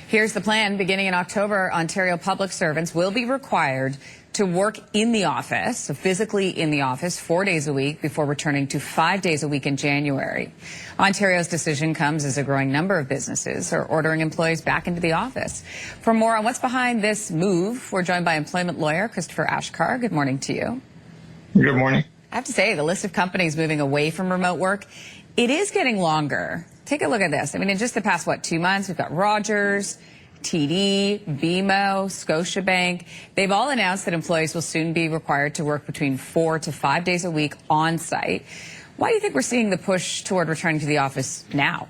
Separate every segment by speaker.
Speaker 1: Here's the plan. Beginning in October, Ontario public servants will be required to work in the office, so physically in the office, 4 days a week before returning to 5 days a week in January. Ontario's decision comes as a growing number of businesses are ordering employees back into the office. For more on what's behind this move, we're joined by employment lawyer Christopher Achkar. Good morning to you.
Speaker 2: Good morning.
Speaker 1: I have to say, the list of companies moving away from remote work, it is getting longer. Take a look at this. I mean, in just the past, 2 months, we've got Rogers, TD, BMO, Scotiabank. They've all announced that employees will soon be required to work between 4 to 5 days a week on site. Why do you think we're seeing the push toward returning to the office now?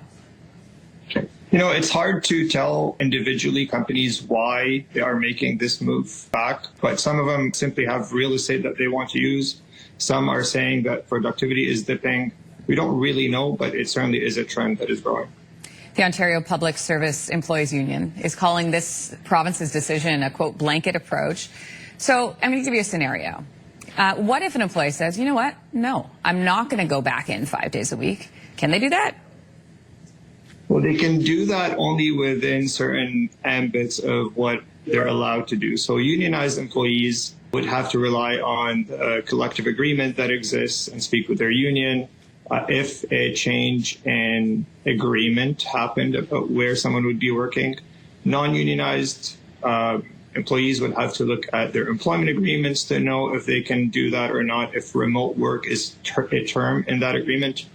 Speaker 2: You know, it's hard to tell individually companies why they are making this move back, but some of them simply have real estate that they want to use. Some are saying that productivity is dipping. We don't really know, but it certainly is a trend that is growing.
Speaker 1: The Ontario Public Service Employees Union is calling this province's decision a, quote, blanket approach. So I'm going to give you a scenario. What if an employee says, you know what, no, I'm not going to go back in 5 days a week? Can they do that?
Speaker 2: Well, they can do that only within certain ambits of what they're allowed to do. So unionized employees would have to rely on a collective agreement that exists and speak with their union. If a change in agreement happened about where someone would be working, non-unionized employees would have to look at their employment agreements to know if they can do that or not, if remote work is a term in that agreement.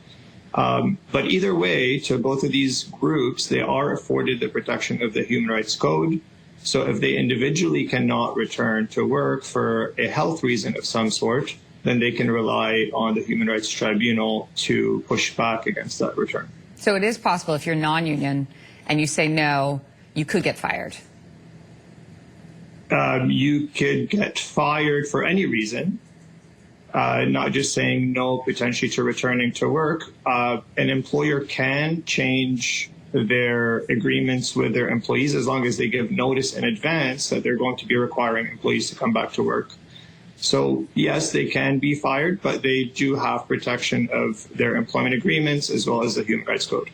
Speaker 2: But either way, to both of these groups, they are afforded the protection of the Human Rights Code. So if they individually cannot return to work for a health reason of some sort, then they can rely on the Human Rights Tribunal to push back against that return.
Speaker 1: So it is possible if you're non-union and you say no, you could get fired.
Speaker 2: You could get fired for any reason, not just saying no potentially to returning to work. An employer can change their agreements with their employees as long as they give notice in advance that they're going to be requiring employees to come back to work. So yes, they can be fired, but they do have protection of their employment agreements as well as the Human Rights Code.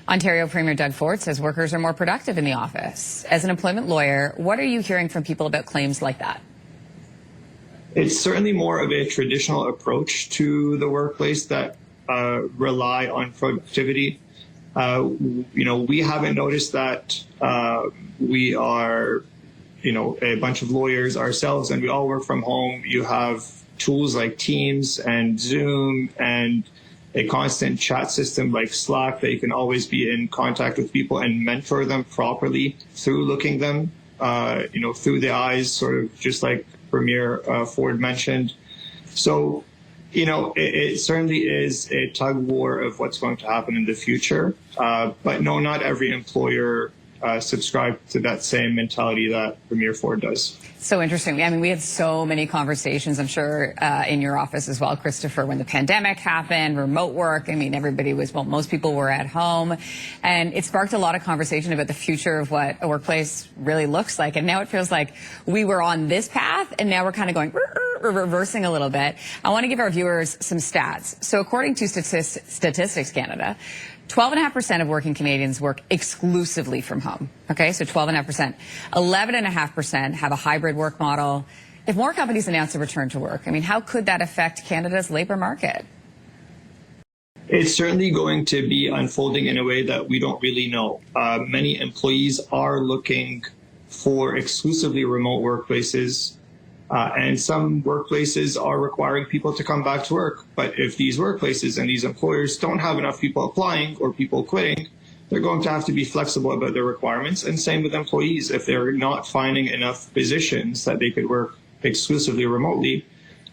Speaker 1: Ontario Premier Doug Ford says workers are more productive in the office. As an employment lawyer, what are you hearing from people about claims like that?
Speaker 2: It's certainly more of a traditional approach to the workplace that rely on productivity. We haven't noticed that we are a bunch of lawyers ourselves, and we all work from home. You have tools like Teams and Zoom and a constant chat system like Slack that you can always be in contact with people and mentor them properly through looking them, through the eyes, sort of just like Premier Ford mentioned. So, it certainly is a tug war of what's going to happen in the future. But no, not every employer subscribe to that same mentality that Premier Ford does.
Speaker 1: So interesting. I mean, we had so many conversations, I'm sure, in your office as well, Christopher, when the pandemic happened, remote work. I mean, most people were at home. And it sparked a lot of conversation about the future of what a workplace really looks like. And now it feels like we were on this path, and now we're kind of going, reversing a little bit. I want to give our viewers some stats. So according to Statistics Canada, 12.5% of working Canadians work exclusively from home. Okay, so 12.5%. 11.5% have a hybrid work model. If more companies announce a return to work, I mean, how could that affect Canada's labor market?
Speaker 2: It's certainly going to be unfolding in a way that we don't really know. Many employees are looking for exclusively remote workplaces. And some workplaces are requiring people to come back to work. But if these workplaces and these employers don't have enough people applying or people quitting, they're going to have to be flexible about their requirements. And same with employees. If they're not finding enough positions that they could work exclusively remotely,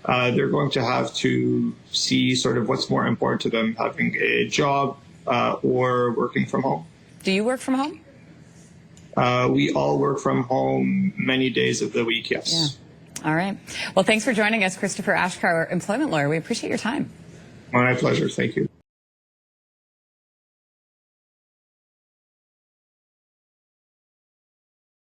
Speaker 2: they're going to have to see sort of what's more important to them, having a job or working from home.
Speaker 1: Do you work from home?
Speaker 2: We all work from home many days of the week, yes.
Speaker 1: Yeah. All right. Well, thanks for joining us, Christopher Achkar, employment lawyer. We appreciate your time.
Speaker 2: My pleasure. Thank you.